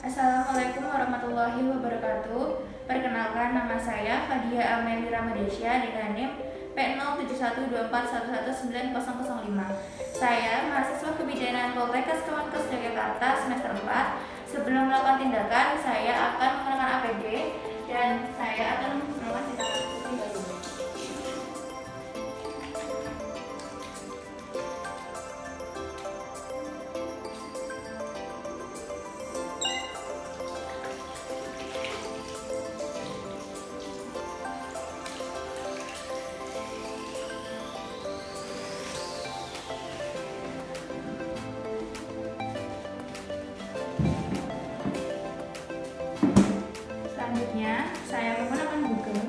Assalamualaikum warahmatullahi wabarakatuh. Perkenalkan, nama saya Fadia Ameli Ramadesya dengan NIM P0712411905. Saya mahasiswa kebidanan Poltekkes Kemenkes Yogyakarta semester 4. Sebelum melakukan tindakan, saya akan mengenakan APD dan saya akan melakukan tindakan seperti berikut. Selanjutnya, saya menggunakan Google.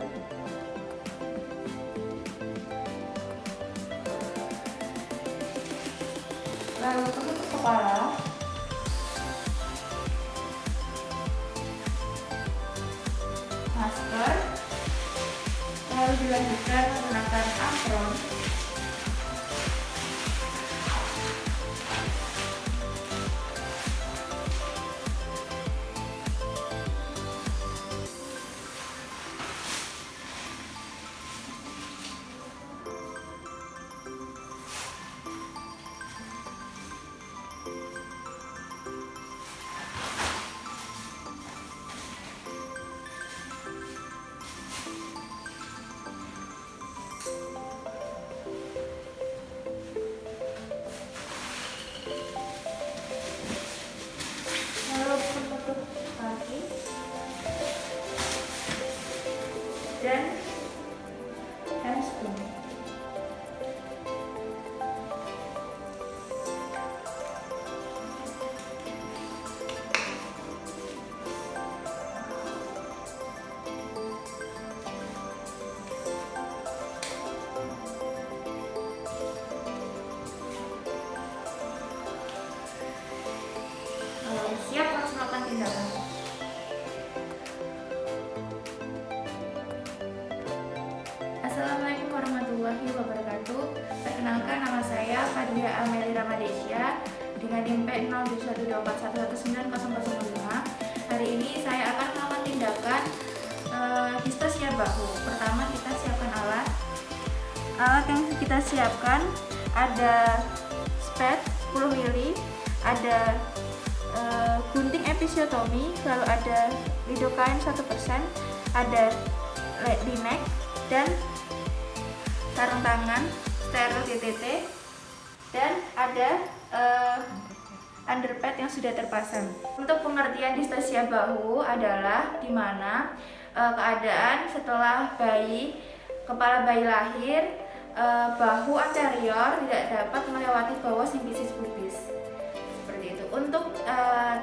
Lalu tutup kepala. Masker. Lalu dilanjutkan menggunakan apron. Dan handscoon. Siap langsung melakukan tindakan. Assalamualaikum warahmatullahi wabarakatuh. Perkenalkan, nama saya Fadia Ameli Ramadesya dengan NIM P0712411905. Hari ini saya akan melakukan tindakan histesia bahu. Pertama, kita siapkan alat. Alat yang kita siapkan ada spet 10 ml, ada gunting episiotomi, lalu ada lidocaine 1%, ada linek dan sarung tangan steril TTT, dan ada underpad yang sudah terpasang. Untuk pengertian histesia bahu adalah di mana keadaan setelah kepala bayi lahir, bahu anterior tidak dapat melewati bawah simfisis pubis. Seperti itu. Untuk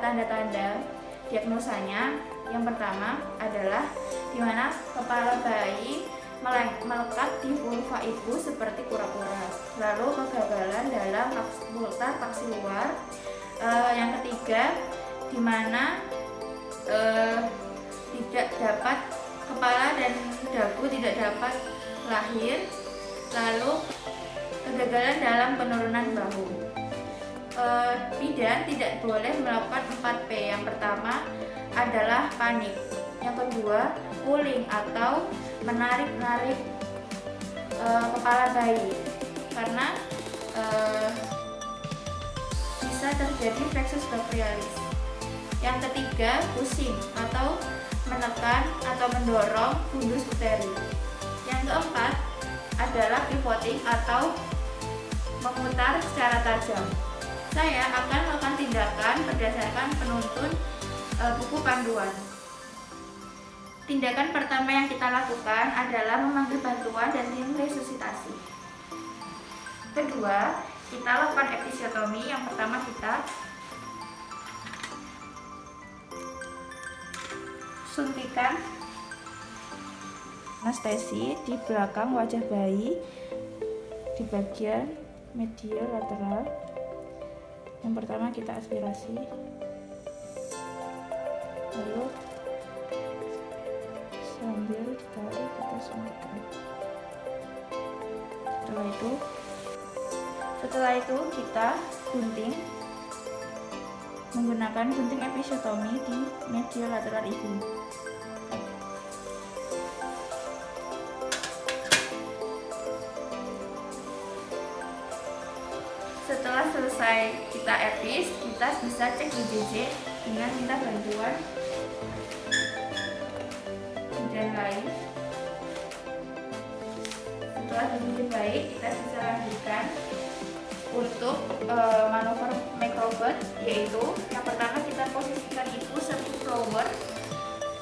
tanda-tanda diagnosanya, yang pertama adalah di mana kepala bayi melekat di vulva ibu seperti kura-kura. Lalu kegagalan dalam multa paksi luar. Yang ketiga, di mana tidak dapat kepala dan dagu tidak dapat lahir. Lalu kegagalan dalam penurunan bahu. Bidan tidak boleh melakukan 4P. Yang pertama adalah panik. Yang kedua, pulling atau menarik-narik kepala bayi karena bisa terjadi flexus brachialis. Yang ketiga, pushing atau menekan atau mendorong fundus uteri. Yang keempat adalah pivoting atau memutar secara tajam. Saya akan melakukan tindakan berdasarkan penuntun buku panduan. Tindakan pertama yang kita lakukan adalah memanggil bantuan dan tim resusitasi. Kedua, kita lakukan episiotomi. Yang pertama kita suntikan anestesi di belakang wajah bayi di bagian medial lateral. Yang pertama kita aspirasi, lalu sambil ditarik kita suntikan. Setelah itu kita gunting menggunakan gunting episiotomi di medial lateral ibu. Setelah selesai kita epis, kita bisa cek DJJ dengan minta bantuan bidan lain. Setelah DJJ baik, kita bisa lanjutkan untuk manuver microbird, yaitu yang pertama kita posisikan ibu seperti flower,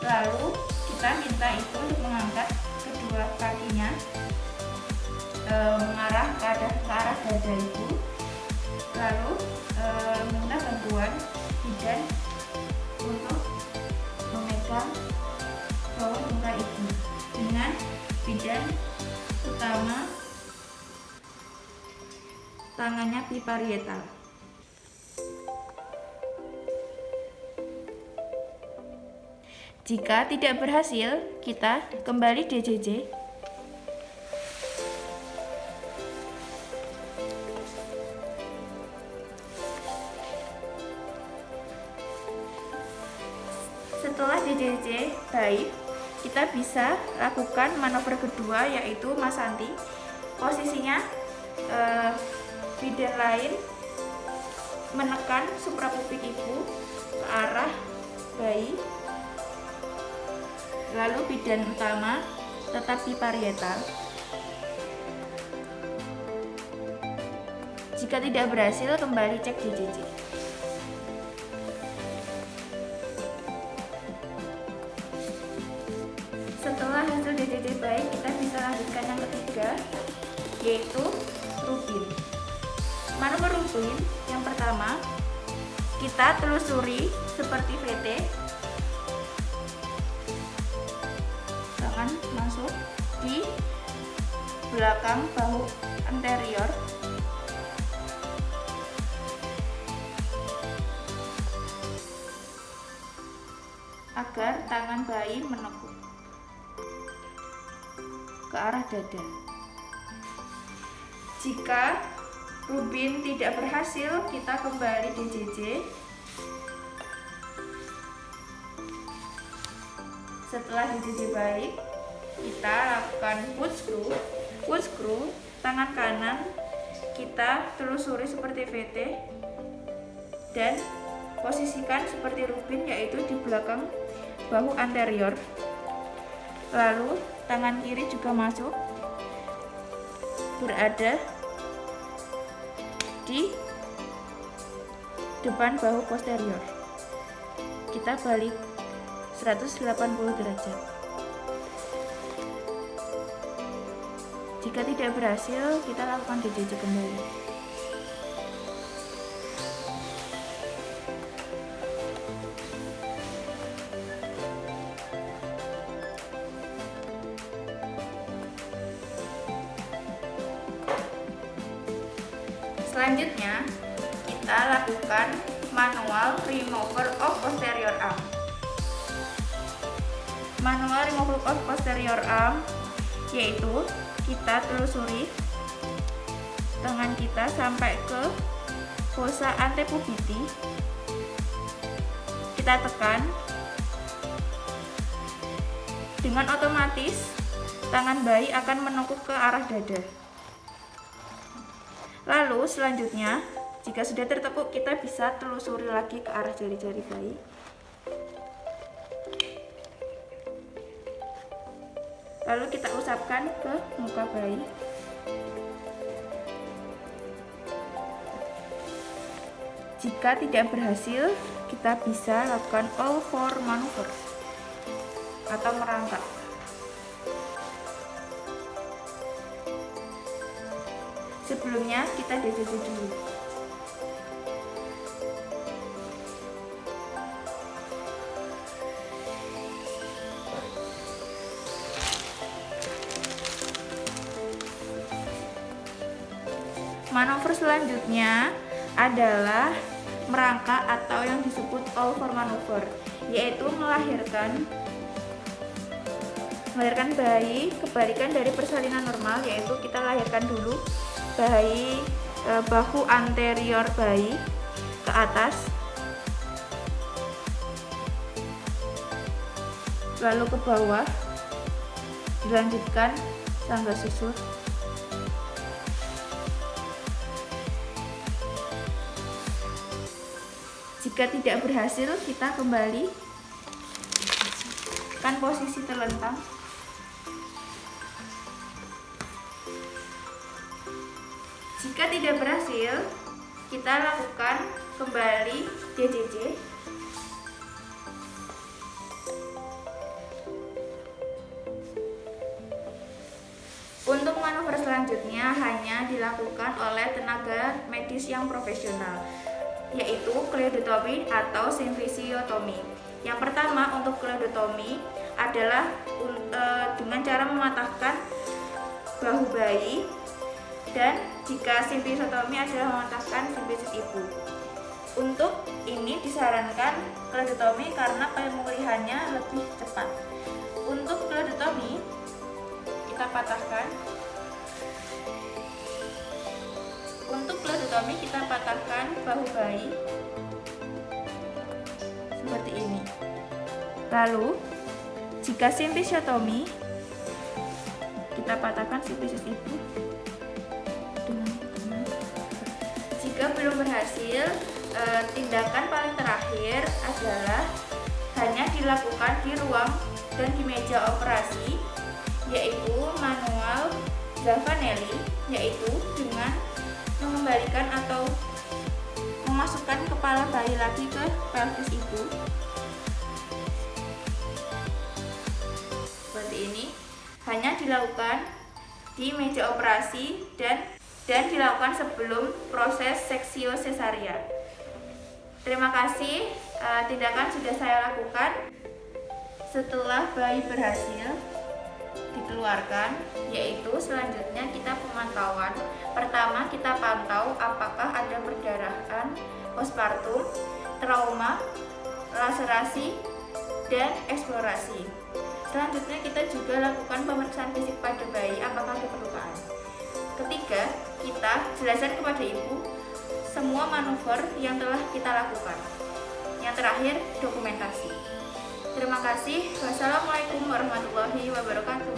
lalu kita minta ibu untuk mengangkat kedua kakinya mengarah ke arah dada ibu, lalu minta bantuan bidan untuk memegang bawah muka ibu dengan bidan utama tangannya biparietal. Jika tidak berhasil, kita kembali DJJ. Setelah DJJ baik, kita bisa lakukan manuver kedua, yaitu Masanti. Posisinya bidan lain menekan suprapubik ibu ke arah bayi, lalu bidan utama tetap biparietal. Jika tidak berhasil, kembali cek DJJ. Setelah hasil DJJ baik, kita bisa lanjutkan yang ketiga, yaitu Rubin. Manuver Rubin yang pertama, kita telusuri seperti VT, tangan masuk di belakang bahu anterior, agar tangan bayi menekuk ke arah dada. Jika Rubin tidak berhasil, kita kembali DJJ. Setelah DJJ baik, kita lakukan foot screw. Foot screw, tangan kanan kita telusuri seperti VT dan posisikan seperti Rubin, yaitu di belakang bahu anterior. Lalu tangan kiri juga masuk, berada di depan bahu posterior. Kita balik 180 derajat. Jika tidak berhasil, kita lakukan DJJ kembali. Selanjutnya, kita lakukan manual removal of posterior arm. Manual removal of posterior arm yaitu kita telusuri tangan kita sampai ke fossa antepubiti. Kita tekan. Dengan otomatis tangan bayi akan menekuk ke arah dada. Lalu selanjutnya, jika sudah tertekuk, kita bisa telusuri lagi ke arah jari-jari bayi. Lalu kita usapkan ke muka bayi. Jika tidak berhasil, kita bisa lakukan all four maneuver atau merangkak. Sebelumnya kita DJJ dulu. Manuver selanjutnya adalah merangkak atau yang disebut all four maneuver, yaitu melahirkan bayi kebalikan dari persalinan normal, yaitu kita lahirkan dulu bahu anterior bayi ke atas, lalu ke bawah, dilanjutkan tangga susul. Jika tidak berhasil, kita kembali kan posisi terlentang. Jika tidak berhasil, kita lakukan kembali DJJ. Untuk manuver selanjutnya hanya dilakukan oleh tenaga medis yang profesional, yaitu kledotomi atau simfisiotomi. Yang pertama, untuk kledotomi adalah dengan cara mematahkan bahu bayi, dan jika simfisiotomi adalah mematahkan simfisis ibu. Untuk ini disarankan kledotomi karena pemulihannya lebih cepat. Untuk kledotomi kita patahkan. Untuk kledotomi kita patahkan bahu bayi seperti ini. Lalu jika simfisiotomi kita patahkan simfisis ibu dengan tenang. Jika belum berhasil, tindakan paling terakhir adalah hanya dilakukan di ruang dan di meja operasi, yaitu manual Zavanelli, yaitu dengan mengembalikan atau memasukkan kepala bayi lagi ke pelvis ibu seperti ini. Hanya dilakukan di meja operasi dan dilakukan sebelum proses seksio sesaria. Terima kasih. Tindakan sudah saya lakukan setelah bayi berhasil dikeluarkan, yaitu selanjutnya kita pemantauan. Pertama, kita pantau apakah ada perdarahan postpartum, trauma, laserasi, dan eksplorasi. Selanjutnya kita juga lakukan pemeriksaan fisik pada bayi apakah ada perlukaan. Ketiga, kita jelaskan kepada ibu semua manuver yang telah kita lakukan. Yang terakhir, dokumentasi. Terima kasih. Wassalamualaikum warahmatullahi wabarakatuh.